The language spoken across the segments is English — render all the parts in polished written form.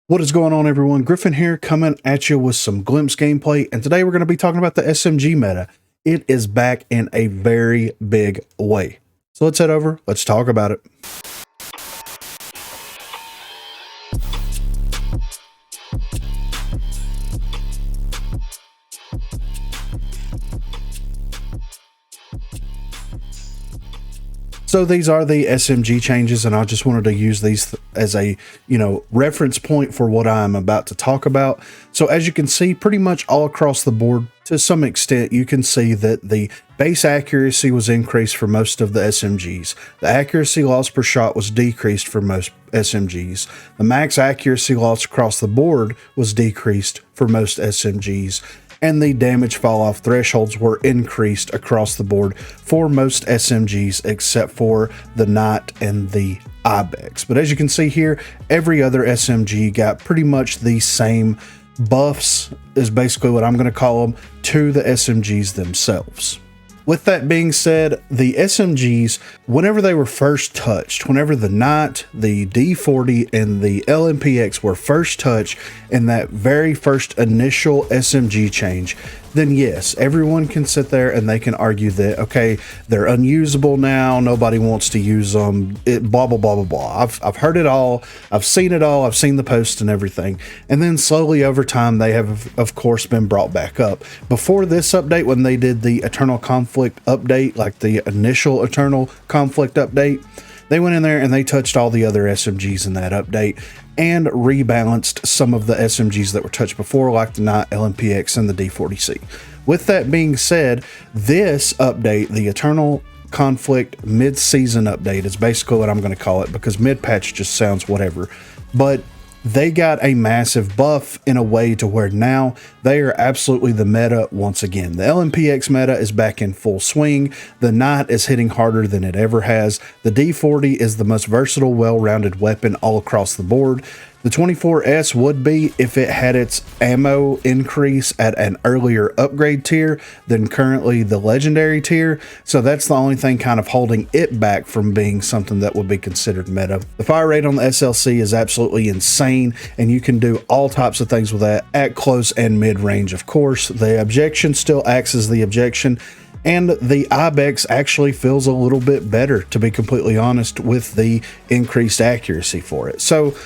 What is going on, everyone? Griffin here, coming at you with some Glimpse gameplay, and today we're going to be talking about the SMG meta. It is back in a very big way. So let's head over, let's talk about it. So these are the SMG changes, and I just wanted to use these as a, reference point for what I'm about to talk about. So as you can see, pretty much all across the board, to some extent, you can see that the base accuracy was increased for most of the SMGs. The accuracy loss per shot was decreased for most SMGs. The max accuracy loss across the board was decreased for most SMGs. And the damage fall-off thresholds were increased across the board for most SMGs except for the Knot and the Ibex. But as you can see here, every other SMG got pretty much the same buffs, is basically what I'm going to call them, to the SMGs themselves. With that being said, the SMGs, whenever they were first touched, whenever the Knot, the D40, and the LMPX were first touched in that very first initial SMG change, then yes, everyone can sit there and they can argue that, okay, they're unusable now, nobody wants to use them, blah, blah, blah, blah, blah. I've heard it all, I've seen it all, I've seen the posts and everything. And then slowly over time, they have, of course, been brought back up. Before this update, when they did the Eternal Conflict update, like the initial Eternal Conflict update, they went in there and they touched all the other SMGs in that update and rebalanced some of the SMGs that were touched before, like the Knot, LMPX, and the D40C. With that being said, this update, the Eternal Conflict mid-season update, is basically what I'm going to call it, because mid-patch just sounds whatever. But they got a massive buff in a way to where now they are absolutely the meta once again. The LMPX meta is back in full swing. The Knot is hitting harder than it ever has. The D40 is the most versatile, well-rounded weapon all across the board. The 24S would be if it had its ammo increase at an earlier upgrade tier than currently the legendary tier. So that's the only thing kind of holding it back from being something that would be considered meta. The fire rate on the SLC is absolutely insane, and you can do all types of things with that at close and mid range. Of course, the objection still acts as the objection, and the Ibex actually feels a little bit better, to be completely honest, with the increased accuracy for it. So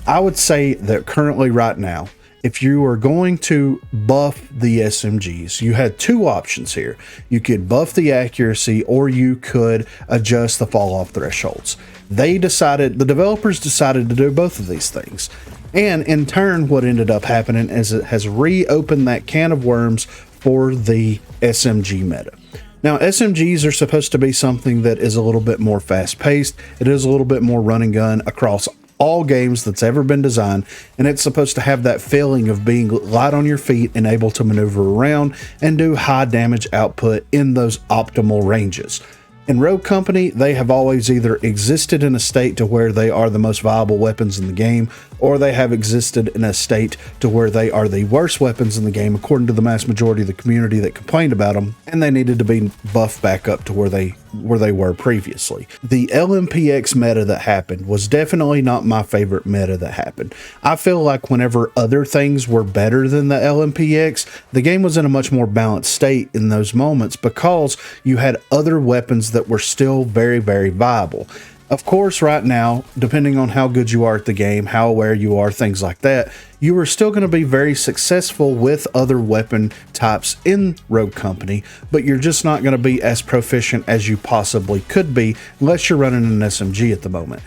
I would say that currently right now, if you are going to buff the SMGs, you had two options here. You could buff the accuracy, or you could adjust the fall-off thresholds. The developers decided to do both of these things. And in turn, what ended up happening is it has reopened that can of worms for the SMG meta. Now, SMGs are supposed to be something that is a little bit more fast-paced. It is a little bit more run and gun across all games that's ever been designed, and it's supposed to have that feeling of being light on your feet and able to maneuver around and do high damage output in those optimal ranges. In Rogue Company, they have always either existed in a state to where they are the most viable weapons in the game, or they have existed in a state to where they are the worst weapons in the game, according to the mass majority of the community that complained about them, and they needed to be buffed back up to where they were previously. The LMPX meta that happened was definitely not my favorite meta that happened. I feel like whenever other things were better than the LMPX, the game was in a much more balanced state in those moments, because you had other weapons that were still very, very viable. Of course, right now, depending on how good you are at the game, how aware you are, things like that, you are still going to be very successful with other weapon types in Rogue Company, but you're just not going to be as proficient as you possibly could be unless you're running an SMG at the moment.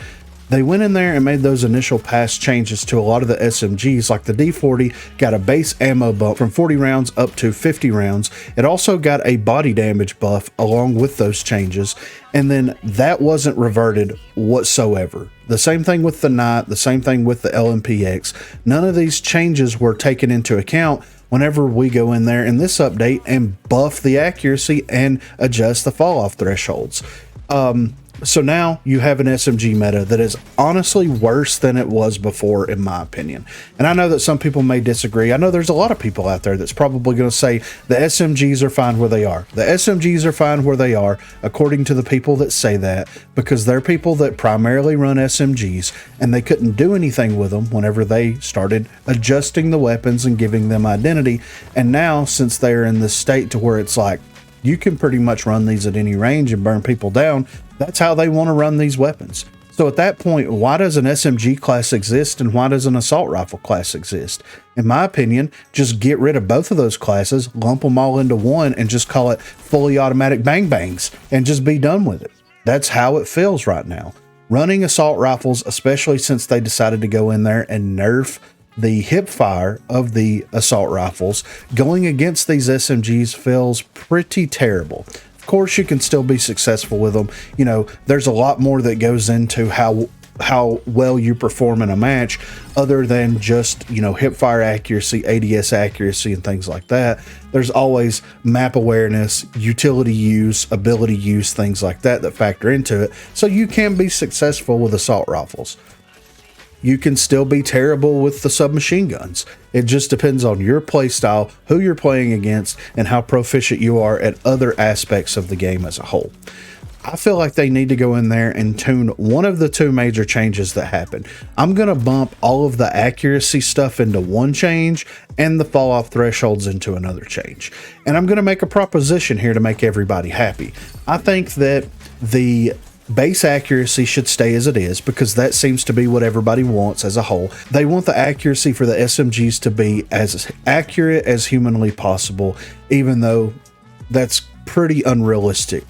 They went in there and made those initial pass changes to a lot of the SMGs, like the D40 got a base ammo bump from 40 rounds up to 50 rounds. It also got a body damage buff along with those changes, and then that wasn't reverted whatsoever. The same thing with the Knot, the same thing with the LMPX. None of these changes were taken into account whenever we go in there in this update and buff the accuracy and adjust the fall-off thresholds. So now you have an SMG meta that is honestly worse than it was before, in my opinion. And I know that some people may disagree. I know there's a lot of people out there that's probably going to say the SMGs are fine where they are. The SMGs are fine where they are, according to the people that say that, because they're people that primarily run SMGs, and they couldn't do anything with them whenever they started adjusting the weapons and giving them identity. And now, since they're in this state to where it's like, you can pretty much run these at any range and burn people down, that's how they want to run these weapons. So at that point, why does an SMG class exist and why does an assault rifle class exist? In my opinion, just get rid of both of those classes, lump them all into one, and just call it fully automatic bang bangs and just be done with it. That's how it feels right now. Running assault rifles, especially since they decided to go in there and nerf the hip fire of the assault rifles, going against these SMGs feels pretty terrible. Of course, you can still be successful with them. You know, there's a lot more that goes into how well you perform in a match, other than just, you know, hip fire accuracy, ADS accuracy, and things like that. There's always map awareness, utility use, ability use, things like that factor into it. So you can be successful with assault rifles. You can still be terrible with the submachine guns. It just depends on your play style, who you're playing against, and how proficient you are at other aspects of the game as a whole. I feel like they need to go in there and tune one of the two major changes that happen. I'm going to bump all of the accuracy stuff into one change and the fall off thresholds into another change. And I'm going to make a proposition here to make everybody happy. I think that the base accuracy should stay as it is, because that seems to be what everybody wants as a whole. They want the accuracy for the SMGs to be as accurate as humanly possible, even though that's pretty unrealistic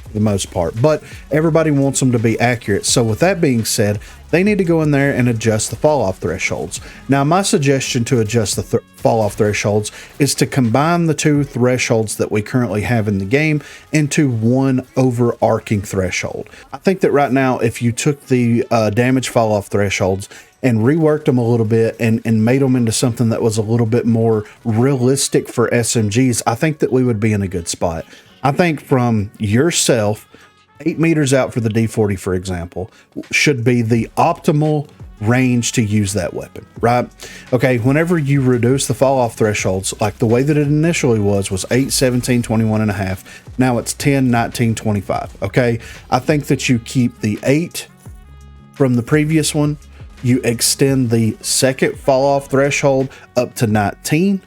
for the most part. But everybody wants them to be accurate. So with that being said, they need to go in there and adjust the fall off thresholds. Now, my suggestion to adjust the fall off thresholds is to combine the two thresholds that we currently have in the game into one overarching threshold. I think that right now, if you took the damage fall off thresholds and reworked them a little bit and made them into something that was a little bit more realistic for SMGs, I think that we would be in a good spot. I think from yourself, 8 meters out for the D40, for example, should be the optimal range to use that weapon, right? Okay, whenever you reduce the fall off thresholds, like the way that it initially was 8, 17, 21 and a half. Now it's 10, 19, 25. Okay, I think that you keep the 8 from the previous one, you extend the second fall off threshold up to 19,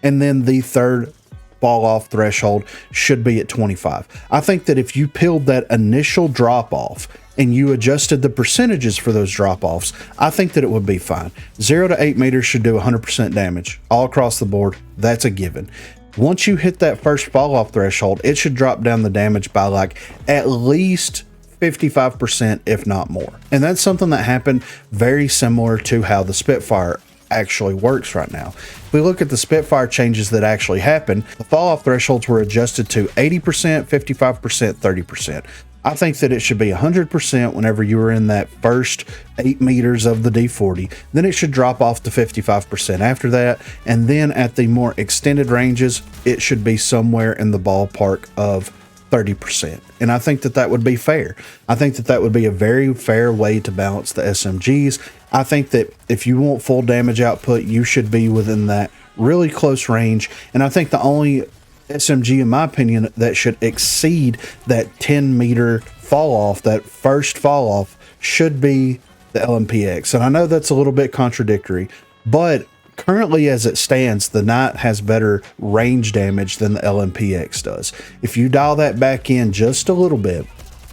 and then the third fall off threshold should be at 25. I think that if you peeled that initial drop off and you adjusted the percentages for those drop offs, I think that it would be fine. 0 to 8 meters should do 100% damage all across the board. That's a given. Once you hit that first fall off threshold, it should drop down the damage by like at least 55%, if not more. And that's something that happened very similar to how the Spitfire actually works right now. If we look at the Spitfire changes that actually happened, the fall off thresholds were adjusted to 80%, 55%, 30%. I think that it should be 100% whenever you were in that first 8 meters of the D40. Then it should drop off to 55% after that. And then at the more extended ranges, it should be somewhere in the ballpark of 30%. And I think that that would be fair. I think that that would be a very fair way to balance the SMGs. I think that if you want full damage output, you should be within that really close range. And I think the only SMG, in my opinion, that should exceed that 10 meter fall off, that first fall off, should be the LMPX. And I know that's a little bit contradictory, but currently as it stands, the Knight has better range damage than the LMPX does. If you dial that back in just a little bit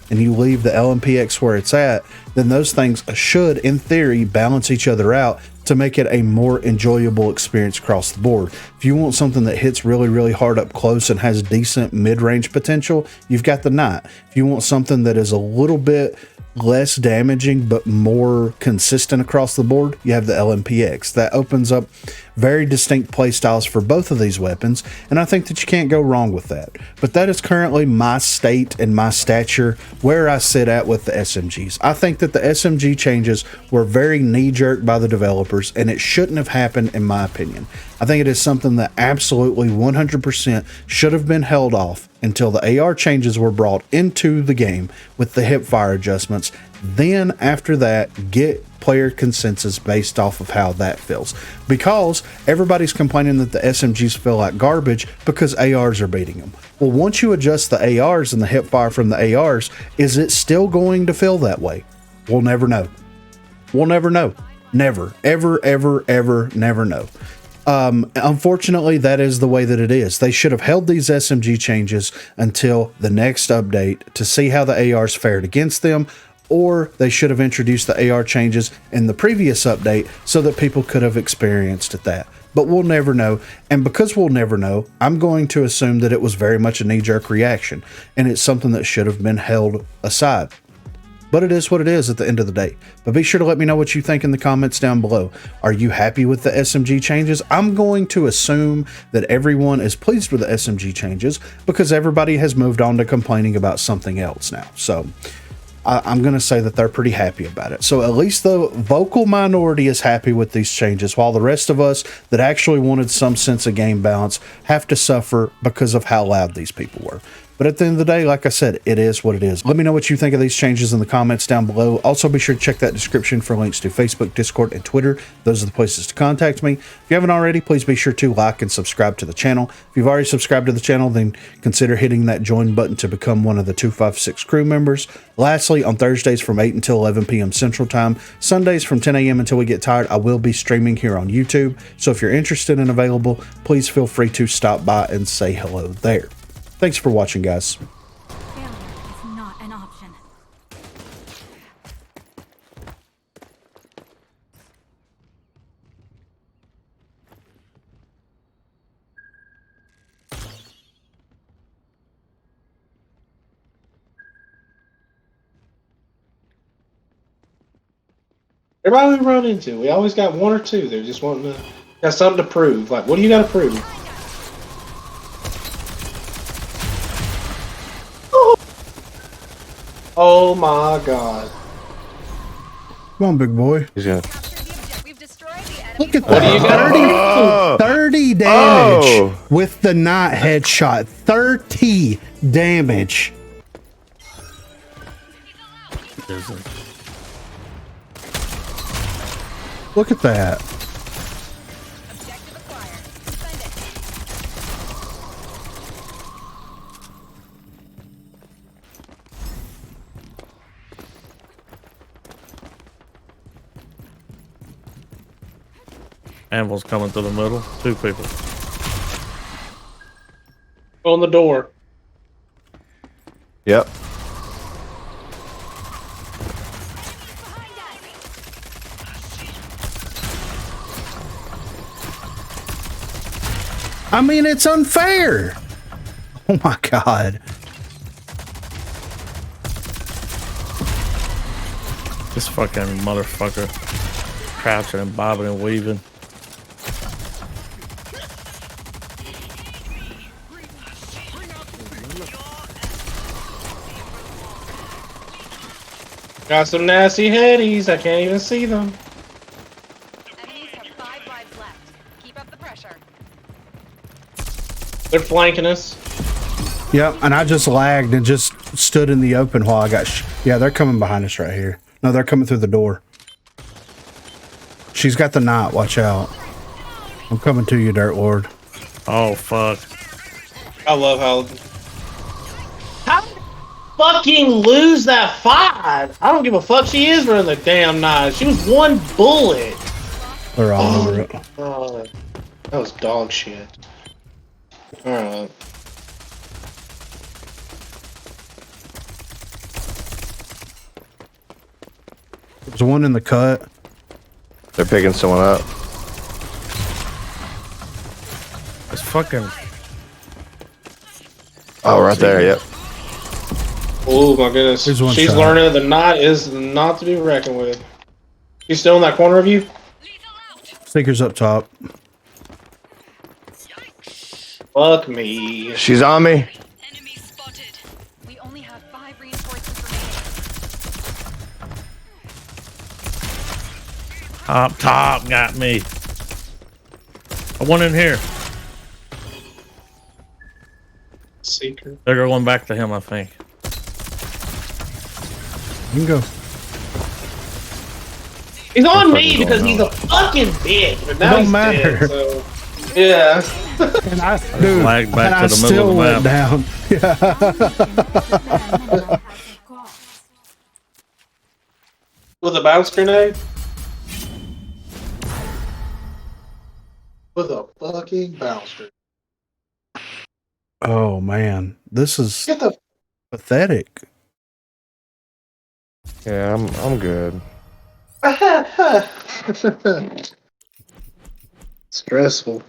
and you leave the LMPX where it's at, then those things should, in theory, balance each other out to make it a more enjoyable experience across the board. If you want something that hits really, really hard up close and has decent mid-range potential, you've got the Knight. If you want something that is a little bit less damaging but more consistent across the board, you have the LMPX. That opens up very distinct play styles for both of these weapons, and I think that you can't go wrong with that. But that is currently my state and my stature where I sit at with the SMGs. I think that the SMG changes were very knee-jerk by the developers. developers, and it shouldn't have happened, in my opinion. I think it is something that absolutely 100% should have been held off until the AR changes were brought into the game with the hipfire adjustments. Then after that, get player consensus based off of how that feels, because everybody's complaining that the SMGs feel like garbage because ARs are beating them. Well, once you adjust the ARs and the hipfire from the ARs, is it still going to feel that way? We'll never know. We'll never know. Never, ever, ever, ever, never know. Unfortunately, that is the way that it is. They should have held these SMG changes until the next update to see how the ARs fared against them, or they should have introduced the AR changes in the previous update so that people could have experienced that. But we'll never know, and because we'll never know, I'm going to assume that it was very much a knee-jerk reaction, and it's something that should have been held aside. But it is what it is at the end of the day. But be sure to let me know what you think in the comments down below. Are you happy with the SMG changes? I'm going to assume that everyone is pleased with the SMG changes because everybody has moved on to complaining about something else now. So I'm going to say that they're pretty happy about it. So at least the vocal minority is happy with these changes, while the rest of us that actually wanted some sense of game balance have to suffer because of how loud these people were. But at the end of the day, like I said, it is what it is. Let me know what you think of these changes in the comments down below. Also, be sure to check that description for links to Facebook, Discord, and Twitter. Those are the places to contact me. If you haven't already, please be sure to like and subscribe to the channel. If you've already subscribed to the channel, then consider hitting that join button to become one of the 256 crew members. Lastly, on Thursdays from 8 until 11 p.m. Central Time, Sundays from 10 a.m. until we get tired, I will be streaming here on YouTube. So if you're interested and available, please feel free to stop by and say hello there. Thanks for watching, guys. Failure is not an option. Everybody we run into, we always got one or two. They're just wanting to got something to prove. Like, what do you got to prove? Oh my god. Come on, big boy. He's gonna... Look at that. 30 damage with the not headshot. 30 damage. Look at that. Anvil's coming through the middle. Two people. On the door. Yep. I mean, it's unfair. Oh my god. This fucking motherfucker. Crouching and bobbing and weaving. Got some nasty headies. I can't even see them. Enemies have 5 lives left. Keep up the pressure. They're flanking us. Yep, and I just lagged and just stood in the open while I got yeah, they're coming behind us right here. No, they're coming through the door. She's got the knot, watch out. I'm coming to you, Dirt Lord. Oh, fuck. I love how fucking lose that fight. I don't give a fuck. She is running the damn knife. She was one bullet. They're all over it. Oh, that was dog shit. Alright. There's one in the cut. They're picking someone up. It's fucking... Oh, right there, yep. Oh my goodness. Here's one She's shot. learning the knot is not to be reckoned with. She's still in that corner of you? Sneakers up top. Fuck me. She's on me. Enemy spotted. We only have 5 reinforcements remaining. Top got me. One in here. Seeker. They're going back to him, I think. You can go. He's on me fucking because going he's a fucking bitch. But now Don't he's matter. dead, so. Yeah. And I, dude, Flag back and I to the middle still of the went down. Yeah. With a bounce grenade? With a fucking bounce grenade. Oh man, this is Get the pathetic. Yeah, I'm good. stressful.